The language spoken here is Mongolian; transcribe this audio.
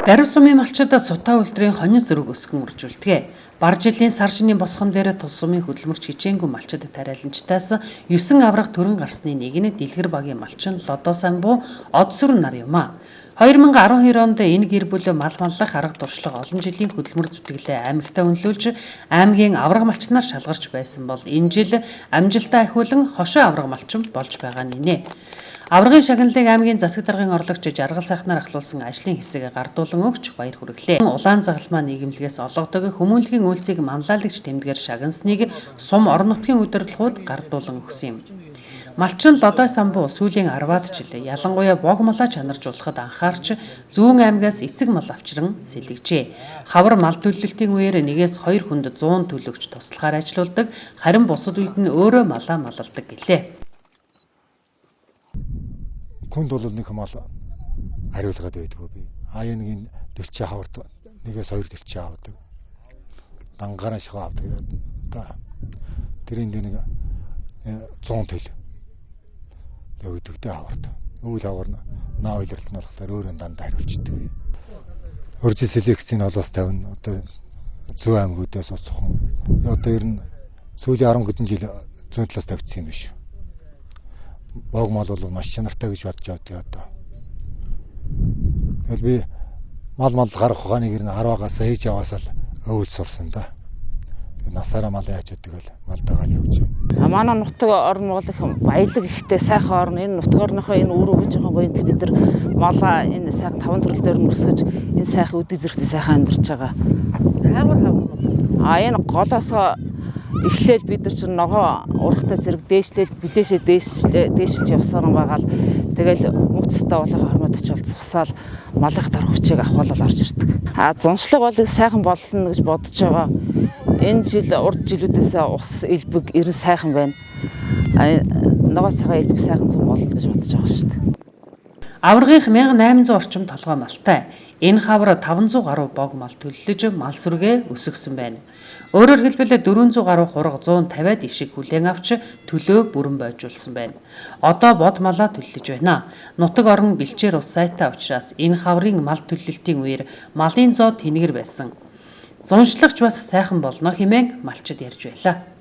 Дарив сумын малчид сутаа үйлдвэрийн хонин зүрэг өсгөн үржүүлдэг. Бар жилийн сар шинийн босгон дээр тус сумын хөдөлмөрч хичээнгүй малчид тариаланчтаас 9 аврах төрөн гарсны нэг нь Дэлгэр багийн малчин Лодо самбуу од сүр нар юм а. 2012 онд энэ гэр бүл мал маллах арга туршлага олон жилийн хөдөлмөр зүтгэлээ аймагтаа үнэлүүлж аймгийн авраг малчнаар шалгарч байсан бол энэ жил амжилтаа ахиулан хошоо авраг малчин болж байгаа нэ. Аврагын шагналыг аймгийн засаг даргын орлогч Жаргал сайхнаар ахлуулсан ажлын хэсэг гардуулан өгч баяр хүргэлээ. Улаан загалмаа нийгэмлэгээс олгодог хүмүүнлэгийн үйлсийг манлайлагч тэмдгээр шагнасныг сум орон нутгийн удирдлагууд гардуулан өгсөн юм. Малчин Лодо самбуу сүүлийн 10-аад жил ялангуяа бог малаа чанаржуулахад анхаарч Зүүн аймгаас эцэг мал авчран сэлгэжээ. Хавар мал төлөлтийн үеэр нэгээс 2 хүнд 100 төлөгч туслахаар ажиллаулдаг, харин бусад үед нь өөрөө малаа малладаг гэлээ. Хүнд бол нэг мал хариулгаад байдгүй би. Нэг энэ дэлчээ хаварт нэгээс 2 дэлчээ авдаг. Дангараа шахаа авдаг. Тэрийн нэг 100 төл. Өгдөгтэй хаварт. Өвөл хавар наа үйлрэлт нь болохоор өөрөө дандаа хариулждаг. Өржил селекцийн олоос 50 одоо зүүн аймагуудаас уцхан. Одоо ер нь сүүлийн 10 хэдэн жил зүүн талаас тавьчихсан юм биш. Бог мал бол маш чанартай гэж бодож байгаа одоо. Тэгэл би мал гарах ухааныг 10-аас ээж аваас л өвөл сурсан да. Насаараа мал яаж өгдөг вэ? Малдаагаа л явж байна. Манай нутаг орн бол их баялаг ихтэй сайхан орн. Энэ нутаг орныхоо энэ үр өгж байгаа боёд бид нар малаа энэ сайхан 5 төрөл дээр нүсгэж энэ сайхан үдий зэрэгтэй сайхан амьдарч байгаа. Энэ голоосоо эхлээл бид нар чинь ногоо урахтай зэрэг дээшлэл билээшээ дээшилж явсаар байгаа л тэгэл мөцтэй болох хормодч бол цусаал малах дор хүчийг авах бол орж ирдэг. Зуншлаг бол сайхан болно гэж бодож байгаа. Энэ жил урд жилүүдээс ус элбэг ерэн сайхан байна. Ногоо цагаан элбэг сайхан зам болно гэж бодож байгаа шүү дээ. Аврагынх 1800 орчим толгой малтай. Энэ хавар 500 гаруй бог мал төлөлж мал сүргээ өсгсөн байна. Өөрөөр хэлбэл 400 гаруй хураг 150-аад ишиг хүлээн авч төлөө бүрэн бойжуулсан байна. Одоо бод малаа төлөлж байна. Нутаг орон бэлчээр ус сайтай учраас энэ хаврын мал төлөлтийн үеэр малын зоо тэнгэр байсан. Зуншлагч бас сайхан болно хэмээн малчид ярьж байлаа.